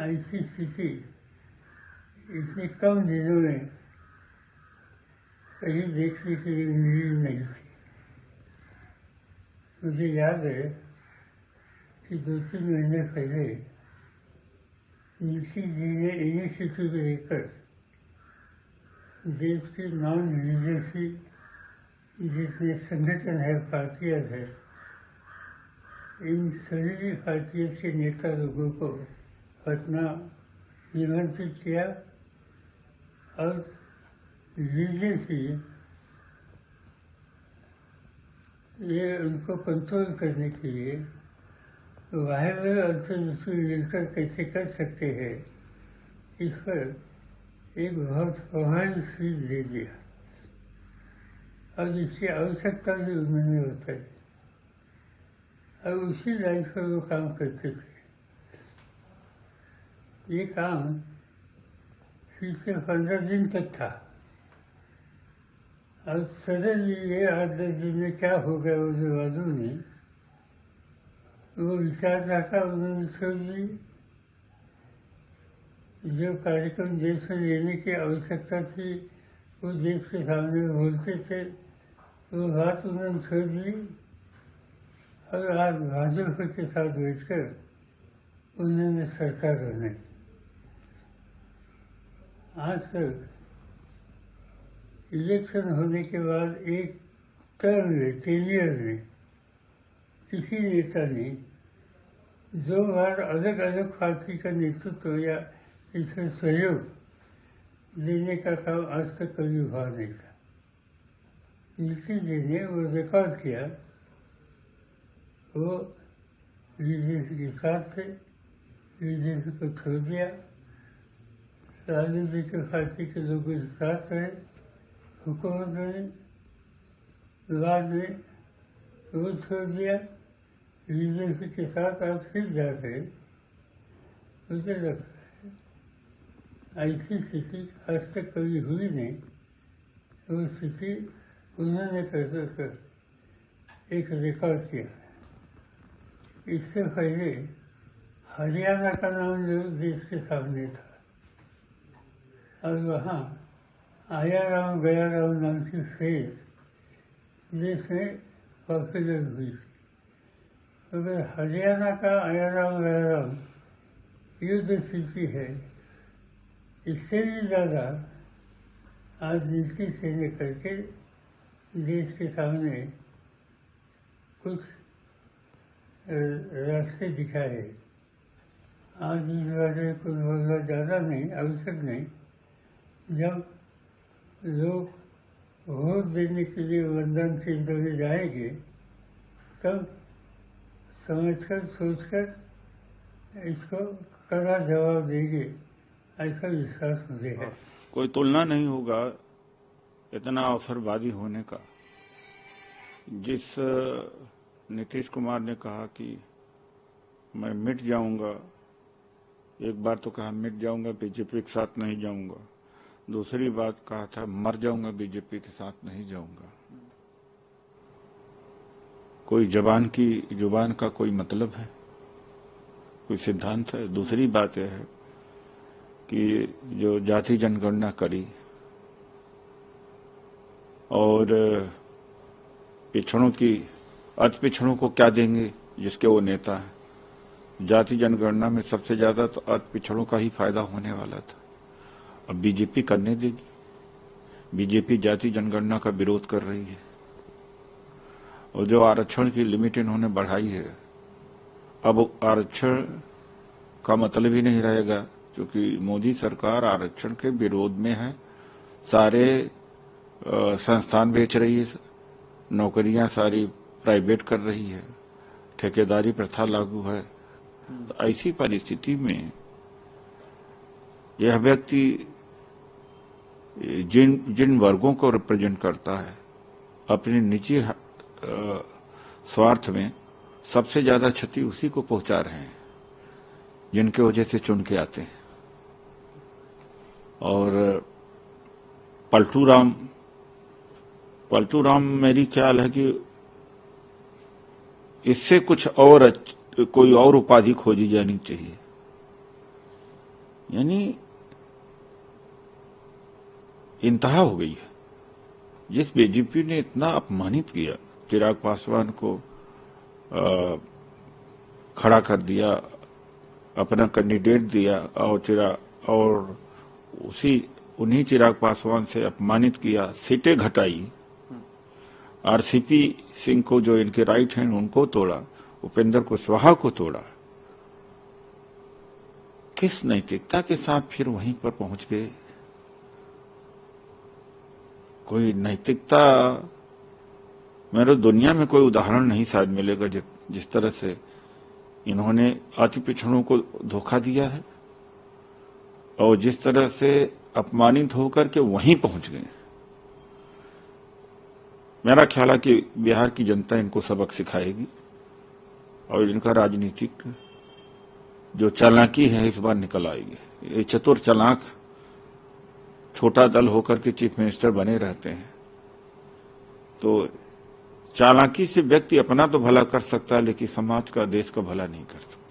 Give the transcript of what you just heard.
ऐसी स्थिति इतने कम दिनों में कहीं देखने के लिए मिली नहीं थी। मुझे याद है कि 2-3 महीने पहले नीति जी ने इनिशिएटिव लेकर देश के नॉन रिलीजियस जितने संगठन है, पार्टियां है, इन सभी पार्टियों के नेता लोगों को पटना निमंत्रित किया और रिलीजियसली ये उनको कंट्रोल करने के लिए वायरल अल्टरनेटिव मिलकर कैसे कर सकते हैं, इस पर एक बहुत प्रभावी स्पीच दे दिया और इसकी आवश्यकता भी उन्होंने बताई और उसी लाइन पर वो काम करते थे। ये काम पिछले 15 दिन तक था और सडनली ये 8-10 दिन में क्या हो गया मुझे मालूम नहीं। वो विचारधारा उन्होंने छोड़ दी। जो कार्यक्रम देश में लेने की आवश्यकता थी वो देश के सामने बोलते थे, वो बात उन्होंने छोड़ दी और आज भाजपा के साथ बैठकर उन्होंने सरकार बनाई। आज तक इलेक्शन होने के बाद एक टर्म में, टेनियर में किसी नेता ने 2 बार अलग अलग पार्टी का नेतृत्व या इसमें सहयोग देने का काम आज तक कभी हुआ नहीं था। नीति जी ने वो रिकॉर्ड किया, वो बीजेपी के साथ थे, बीजेपी को छोड़ दिया, लालू जी के पार्टी के लोगों के साथ रहे, हुकूमत में बाद में वो छोड़ दिया, बीजेपी के साथ आप फिर जा रहे। मुझे लगता है ऐसी स्थिति आज तक कभी हुई नहीं। वो स्थिति उन्होंने कर एक रिकॉर्ड किया। इससे पहले हरियाणा का नाम जो देश के सामने था और वहाँ आया राम गया राम नाम की फेज देश में पॉपुलर हुई थी। अगर हरियाणा का आया राम गया राम युद्ध स्थिति है, इससे भी ज़्यादा आज नीति से लेकर के देश के सामने कुछ रास्ते दिखाए। आज इस बारे में कुछ बोलना ज़्यादा नहीं, आवश्यक नहीं। जब लोग वोट देने के लिए मतदान केंद्र में जाएंगे तब समझकर सोचकर इसको कड़ा जवाब देंगे, ऐसा विश्वास मुझे है। कोई तुलना नहीं होगा इतना अवसरवादी होने का। जिस नीतीश कुमार ने कहा कि मैं मिट जाऊंगा, एक बार तो कहा मिट जाऊंगा, बीजेपी के साथ नहीं जाऊंगा। दूसरी बात कहा था मर जाऊंगा, बीजेपी के साथ नहीं जाऊंगा। कोई जुबान का कोई मतलब है, कोई सिद्धांत है। दूसरी बात यह है कि जो जाति जनगणना करी और पिछड़ों की अति पिछड़ों को क्या देंगे जिसके वो नेता है। जाति जनगणना में सबसे ज्यादा तो अति पिछड़ों का ही फायदा होने वाला था। अब बीजेपी करने देगी। बीजेपी जाति जनगणना का विरोध कर रही है और जो आरक्षण की लिमिट इन्होंने बढ़ाई है, अब आरक्षण का मतलब ही नहीं रहेगा, क्योंकि मोदी सरकार आरक्षण के विरोध में है। सारे संस्थान बेच रही है, नौकरियां सारी प्राइवेट कर रही है, ठेकेदारी प्रथा लागू है। तो ऐसी परिस्थिति में यह व्यक्ति जिन वर्गों को रिप्रेजेंट करता है, अपने निजी स्वार्थ में सबसे ज्यादा क्षति उसी को पहुंचा रहे हैं जिनके वजह से चुन के आते हैं। और पलटू राम मेरी ख्याल है कि इससे कुछ और कोई और उपाधि खोजी जानी चाहिए। यानी इंतहा हो गई है। जिस बीजेपी ने इतना अपमानित किया, चिराग पासवान को खड़ा कर दिया, अपना कैंडिडेट दिया और उन्हीं चिराग पासवान से अपमानित किया, सीटें घटाई, आरसीपी सिंह को जो इनके राइट हैंड उनको तोड़ा, उपेंद्र कुशवाहा को तोड़ा, किस नैतिकता के साथ फिर वहीं पर पहुंच गए? कोई नैतिकता मेरे दुनिया में कोई उदाहरण नहीं शायद मिलेगा जिस तरह से इन्होंने अति पिछड़ों को धोखा दिया है और जिस तरह से अपमानित होकर के वहीं पहुंच गए। मेरा ख्याल है कि बिहार की जनता इनको सबक सिखाएगी और इनका राजनीतिक जो चालाकी है इस बार निकल आएगी। ये चतुर चालाक छोटा दल होकर के चीफ मिनिस्टर बने रहते हैं, तो चालाकी से व्यक्ति अपना तो भला कर सकता है लेकिन समाज का, देश का भला नहीं कर सकता।